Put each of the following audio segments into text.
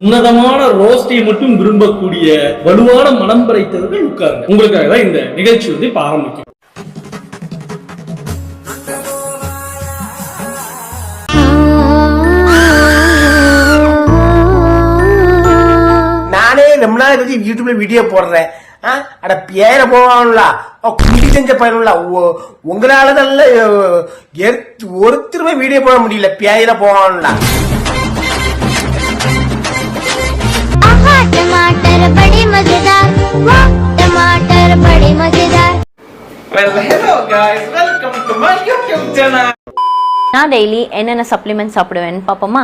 உன்னதமான ரோஸ்டை மட்டும் விரும்பக்கூடிய வலுவான மனம் படைத்தவர்கள் உட்காருங்க. உங்களுக்காக தான் இந்த நிகழ்ச்சி இப்ப ஆரம்பிக்கும். நானே ரொம்ப நாள் கழிச்சு யூடியூப்ல வீடியோ போடுறேன். அட பேர போவான்ல குடி செஞ்ச பயிரல உங்களால நல்ல ஒருத்தருமே வீடியோ போட முடியல பேர போவான்ல. टमाटर बड़े मजेदार, वाह टमाटर बड़े मजेदार। Well, hello guys, welcome to my YouTube channel. நான் டெய்லி என்னென்ன சப்ளிமெண்ட் சாப்பிடுவேன் பாப்போமா?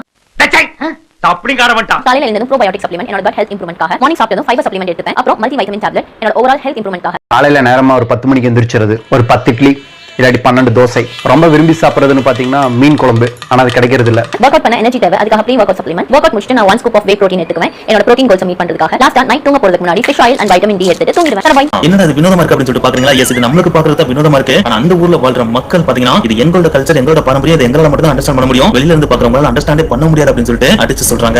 அப்படி கார மாட்டான். காலையில எழுந்ததும் ப்ரோபயோட்டிக் சப்ளிமெண்ட் என்னோட gut health improvementக்காக, மார்னிங் சாப்பிட்டதும் ஃபைபர் சப்ளிமெண்ட் எடுத்துப்பேன், அப்புறம் மல்டி வைட்டமின் டேப்லெட் என்னோட ஓவரால் ஹெல்த் இம்ப்ரூவ்மென்ட்காக. காலையில நேரமா ஒரு 10 மணிக்கு எந்திரிச்சிருது, ஒரு 10 இட்லி இல்லாட்டி 12 தோசை. ரொம்ப விரும்பி சாப்பிடுறதுன்னு பாத்தீங்கன்னா மீன் குழம்பு, ஆனா அது கிடைக்கிறது இல்ல. ஒர்க் அவுட் பண்ண எனர்ஜி தேவை, அதுக்காக pre workout supplement. Workout முடிச்சிட்டு நான் 1 ஸ்கூப் ஆஃப் வே புரோட்டீன் எடுத்துக்குவேன் என்னோட புரோட்டீன் கோல்ஸ் மீட் பண்றதுக்காக. லாஸ்டா நைட் தூங்க போறதுக்கு முன்னாடி fish oil and vitamin D எடுத்துட்டு தூங்கிடுவேன். என்னடா இது வினோதமா இருக்கு அப்படின்னு சொல்லிட்டு பாக்குறீங்களா? எஸ், இது நம்மளுக்கு பாக்குறதா வினோதமா இருக்கு. ஆனா அந்த ஊர்ல வாழ்ற மக்கள் பாத்தீங்கன்னா இது எங்களோட கல்ச்சர், எங்களோட பாரம்பரியம், இது எங்களால மட்டும் தான் அண்டர்ஸ்டாண்ட் பண்ண முடியும். வெளியில இருந்து பாக்குறவங்களால அண்டர்ஸ்டாண்டே பண்ண முடியாது அப்படின்னு சொல்லிட்டு அடிச்சு சொல்றாங்க.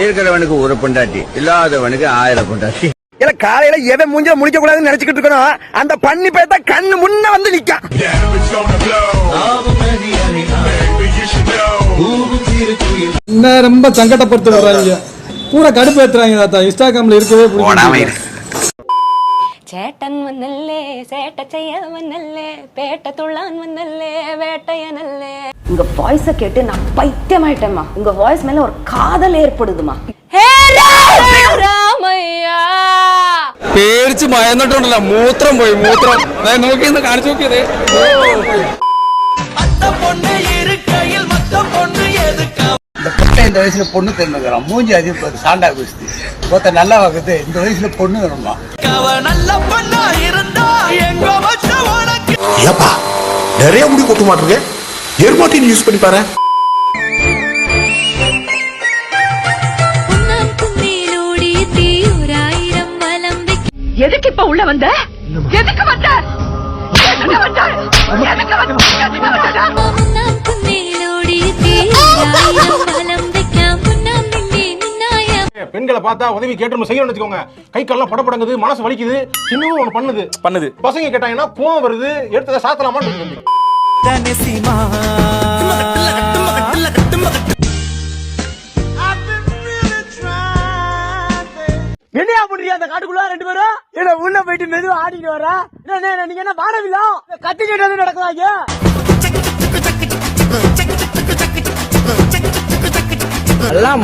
இருக்கிறவனுக்கு ஒரு பொண்டாட்டி, இல்லாதவனுக்கு 1000 பொண்டாட்டி. இல்ல காலையில எவன் மூஞ்ச முடிக்க கூடாதுன்னு நினைச்சுக்கிட்டு இருக்கணும். அந்த பண்ணி பேத்தா கண்ணு முன்ன வந்து நிக்க. ரொம்ப சங்கடப்பட்டு வர்றாங்க, பூரா கடுப்பு ஏத்துறாங்க. தாத்தா இன்ஸ்டாகிராம்ல இருக்கவே பிடிக்கும். சேட்டன் வந்தல்லே சேட்ட செய்ய வந்தல்லே பேட்ட துள்ளான் வந்தல்லே வேட்டைய நல்லே. உங்க வாய்ஸ கேட்டு நான் பைத்தியமாயிட்டேம்மா. உங்க வாய்ஸ் மேல ஒரு காதல் ஏற்படுதுமா. ராமையா പേടിച്ച് മയന്നിട്ടുണ്ടല്ലോ, മൂത്രം പോയി മൂത്രം നോക്കി കാണിച്ചു നോക്കിയത്. இந்த வயசுல பொண்ணு தெரிஞ்சுக்கிறான், மூஞ்சி அதிகம் சாண்டா குஸ்தி ஒருத்த நல்லா வகுது. இந்த வயசுல பொண்ணு வேணுமா? ஏப்பா நிறைய முடி கொட்ட மாட்டிருக்க, எருமாட்டின் யூஸ் பண்ணி பாரு. எதுக்கு இப்ப உள்ள வந்த? எதுக்கு வந்த? பெண்களை பார்த்தா உதவி கேட்டு செய்யணும்னு வச்சுக்கோங்க, கை கால்லாம் படப்படுங்குது, மனசு வலிக்குது, இன்னும் ஒண்ணு பண்ணுது. பசங்க கேட்டாங்கன்னா கோவம் வருது, எடுத்ததை சாத்தலாமான்னு இருக்கு. என்னையா பண்றியா அந்த காட்டுக்குள்ள ரெண்டு பேரும்? என்ன உள்ள போயிட்டு மெதுவா ஆடிட்டு வர? நீங்க என்ன வாடவில்லா கத்தி கேட்டது நடக்குதாங்க? எல்லாம்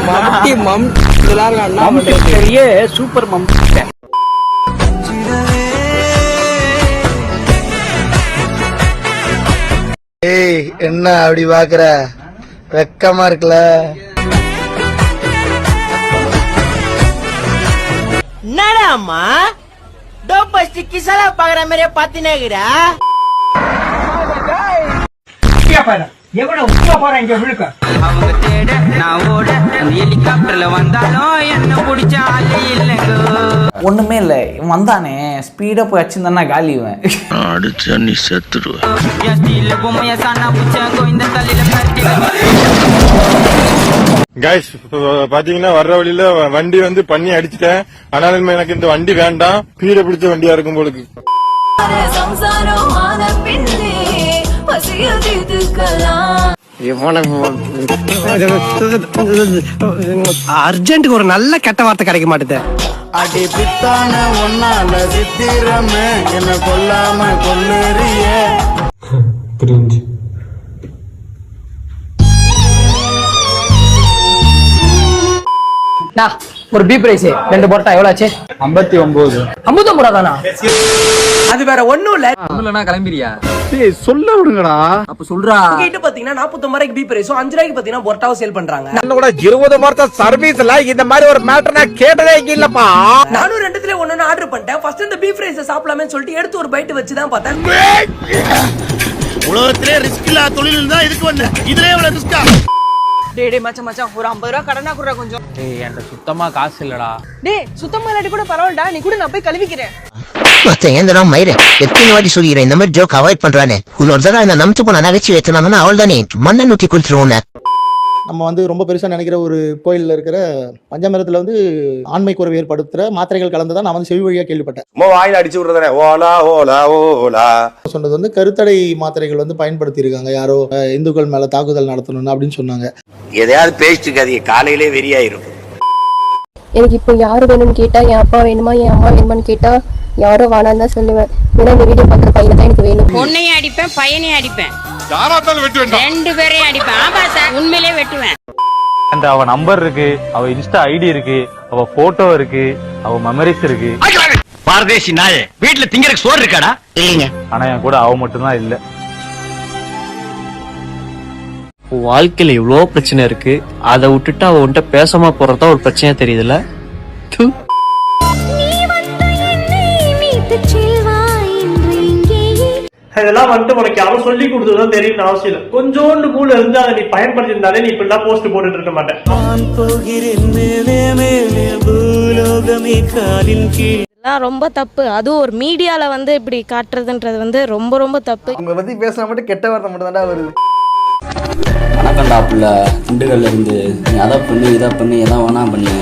சூப்பர் மம். ஏய் என்ன அப்படி பாக்குற, வெக்கமா இருக்குல்ல? என்னடாமா டோபஸ்ட் கிசலா பாக்குற மாதிரியே பாத்தினேங்கடா. எவ்வளவு உப்பா போற இங்க விழுக்க. அவங்க தேட நான் ஓட ஹெலிகாப்டர்ல வந்தாலும் என்ன பிடிச்ச ஆளே இல்லைங்க. ஒண்ணுமே இல்ல, வந்தானே ஸ்பீடா போய் அடிச்சிருந்தானா காலி இவன். அடிச்சா நீ செத்துடுவ. கைஸ் பாத்தீங்கன்னா வர்ற வழியில வண்டி வந்து பண்ணி அடிச்சுட்டேன். ஆனாலும் எனக்கு இந்த வண்டி வேண்டாம், பீட பிடிச்ச வண்டியா இருக்கும் போலுக்கு. அர்ஜென்ட்டுக்கு ஒரு நல்ல கெட்ட வார்த்தை கிடைக்க மாட்டேது. அடி பித்தான ஒன்னால சித்திரமே என்ன கொல்லாம கொல்லுறியே. ஒரு பீப் ரைஸ் 2 போட்டா எவ்வளவு ஆச்சு? 59. 59 தானா? அது வேற ஒண்ணும் இல்ல. இல்லனா கிளம்பிரியா? டேய் சொல்ல விடுங்கடா. அப்ப சொல்றா. கிட்ட பாத்தீங்கன்னா 49 ரூபாய்க்கு பீப் ரைஸும் 5 ரூபாய்க்கு பாத்தீங்கன்னா பொட்டாவும் சேல் பண்றாங்க. நான் கூட 20 வருஷம் சர்வீஸ்ல இந்த மாதிரி ஒரு மேட்டர் நான் கேட்டதே இல்லப்பா. நானும் ரெண்டுத்துல ஒண்ணு ஆர்டர் பண்ணிட்டேன். ஃபர்ஸ்ட் இந்த பீப் ரைஸ் சாப்பிடலாம்னு சொல்லிட்டு எடுத்து ஒரு பைட் வச்சு தான் பார்த்தேன். உலகத்திலே ரிஸ்க் இல்ல தொழில் தான் இதுக்கு வந்த, இதுல எவ்வளவு ரிஸ்கா? டேய் மச்சான் ஒரு 50 ரூபாய் கடனா குடுறா கொஞ்சம். டேய் என்கிட்ட சுத்தமா காசு இல்லடா. டேய் சுத்தமா இல்லாட்டி கூட பரவாயில்லடா, நீ கூட நான் போய் கழுவிக்கிறேன். ஏந்தா மயிரே எத்தனை வாட்டி சொல்லிக்கிறேன் இந்த மாதிரி ஜோக் அவாய்ட் பண்றானே. இன்னொரு தடவை என்ன நம்பிச்சு போனா நகைச்சு ஏத்தனா அவள் தானே மண்ணை நூத்தி குளிச்சிருவோம். நம்ம வந்து ரொம்ப பெருசா நினைக்கிற ஒரு கோயில்ல இருக்கிற பஞ்சாமிரத்துல வந்து ஆண்மை குறைவு ஏற்படுத்துற மாத்திரைகள் கலந்துதான் நான் வந்து செவி வழியா கேள்விப்பட்டேன். வாயில அடிச்சு விடுறதானே ஓலா ஓலா ஓலா சொன்னது வந்து கருத்தடை மாத்திரைகள் வந்து பயன்படுத்தி இருக்காங்க, யாரோ இந்துக்கள் மேல தாக்குதல் நடத்தணும் அப்படின்னு சொன்னாங்க. எதையாவது பேசிட்டு இருக்காதீங்க, காலையிலே வெறியாயிரும். எனக்கு இப்போ யாரு வேணும்னு கேட்டா, என் அப்பா வேணுமா என் அம்மா வேணுமான்னு கேட்டா யாரோ வேணான்னு தான் சொல்லுவேன். ஏன்னா இந்த வீடியோ பார்க்குற பையனை தான் எனக்கு வேணும். பொண்ணையும் அடிப்பேன், பையனையும் அடிப்பேன், ரெண்டு பேரையும் அடிப்பேன். ஆமா சார், உண்மையிலே வெட்டுவேன். அந்த அவ நம்பர் இருக்கு, அவ இன்ஸ்டா ஐடி இருக்கு, அவ போட்டோ இருக்கு, அவ மெமரிஸ் இருக்கு. பாரதேசி நாயே, வீட்டுல திங்கறதுக்கு சோறு இருக்காடா? இல்லைங்க. ஆனா என் கூட அவ மட்டும்தான் இல்ல. வாழ்க்கையில இவ்வளோ பிரச்சனை இருக்கு, அதை விட்டுட்டு அவ உன்கிட்ட பேசாம போறதா ஒரு பிரச்சனையா தெரியுதுல்ல. இதெல்லாம் வந்துட்டு உனக்கு யாரும் சொல்லி கொடுத்ததுதான் தெரியும் அவசியம் இல்லை. கொஞ்சோண்டு மூல இருந்து அதை நீ பயன்படுத்திருந்தாலே நீ இப்படிலாம் போஸ்ட் போட்டுட்டு இருக்க மாட்டேன். இதெல்லாம் ரொம்ப தப்பு. அதுவும் ஒரு மீடியால வந்து இப்படி காட்டுறதுன்றது வந்து ரொம்ப ரொம்ப தப்பு. உங்களை பத்தி பேசினா மட்டும் கெட்ட வார்த்தை மட்டும் தான்டா வருது. வணக்கம்டா புள்ள, திண்டுக்கல்ல இருந்து நீ அதை பண்ணு இதை பண்ணு எதாவது வேணா பண்ணு.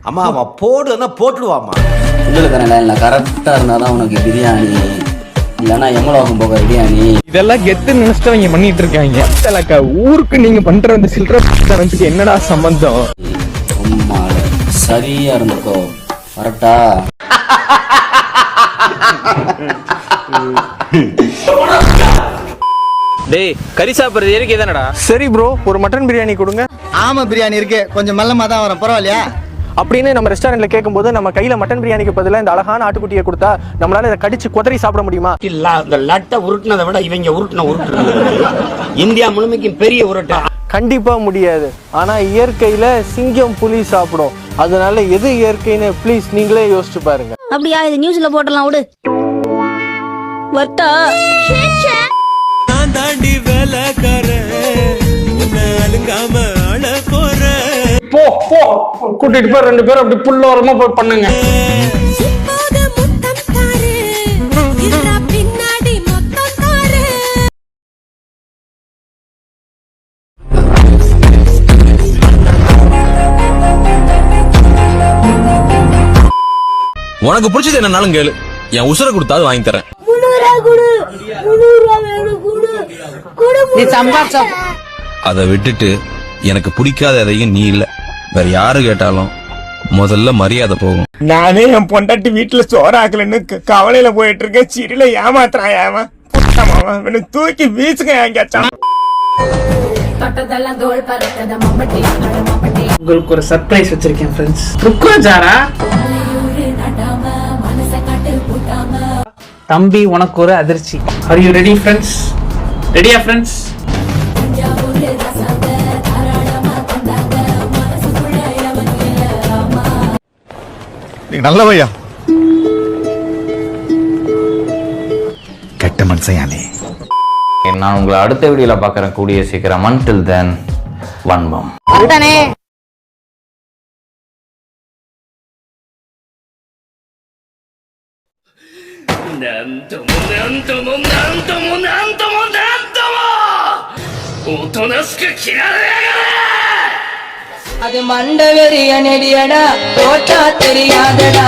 அம்மா அம்மா போடுன்னா போட்டுடுவாமா. திண்டுக்கல் தானே இல்லை, கரெக்டா இருந்தாதான் உனக்கு பிரியாணி, இல்லைன்னா எம்மளவாக்கம் போக பிரியாணி. இதெல்லாம் கெத்து நினைச்சிட்டு அவங்க பண்ணிட்டு இருக்காங்க. ஊருக்கு நீங்க பண்ற அந்த சில்லறதுக்கு என்னடா சம்பந்தம்? சும்மா சரியா இருந்துக்கோ, கரெக்டா? டேய், கறி சாப்பிடுறது இயற்கை தானடா. சரி ப்ரோ, ஒரு மட்டன் பிரியாணி கொடுங்க. ஆமா பிரியாணி இருக்கு, கொஞ்சம் மெல்லமா தான் வரும், பரவாயில்லையா அப்படின்னு நம்ம ரெஸ்டாரண்ட்ல கேட்கும்போது நம்ம கையில மட்டன் பிரியாணிக்கு பதிலாக இந்த அழகான ஆட்டுக்குட்டியை கொடுத்தா நம்மளால இதை கடிச்சு குதறி சாப்பிட முடியுமா? இந்த லட்டை உருட்டுனதை விட இவங்க உருட்டுன இந்தியா முழுமைக்கும் பெரிய உருட்டு. கண்டிப்பா முடியாது. ஆனா இயற்கையில சிங்கம் புலி சாப்பிடும். அதனால எது இயற்கைன்னு ப்ளீஸ் நீங்களே யோசிச்சு பாருங்க. அப்படியா? இது நியூஸ்ல போட்டலாம் விடு. வர்த்தா தாண்டி வேலைக்காரன் அழுங்காம அழ போறேன். போ போ, கூட்டிட்டு போய் ரெண்டு பேரும் அப்படி புல்லோரமா போய் பண்ணுங்க. உனக்கு பிடிச்சது என்னன்னாலும் கேளு, என் உசுரை கொடுத்தா வாங்கி தரேன். அதை விட்டுட்டு எனக்கு பிடிக்காத எதையும் நீ இல்ல, வேற யாரு கேட்டாலும் முதல்ல மரியாதை போகும். நானே என் பொண்டாட்டி வீட்டுல சோறாக்கலன்னு கவலையில போயிட்டு இருக்கேன். சிறில ஏமாத்துறான், தூக்கி வீசுங்க எங்கேயாச்சும். உங்களுக்கு ஒரு சர்ப்ரைஸ் வச்சிருக்கேன் ஃப்ரெண்ட்ஸ். ருக்குராஜாரா தம்பி, உனக்கு ஒரு அதிர்ச்சி. Are you ready friends? ரெடியா ஃப்ரெண்ட்ஸ்? நல்லவையா கெட்ட மனுஷன். நான் உங்களை அடுத்த வீடியோல பாக்குறேன் கூடிய சீக்கிரம். until then வன்பம். அது மண்டவெறிய நெடியடா, தோட்டா தெரியாதடா.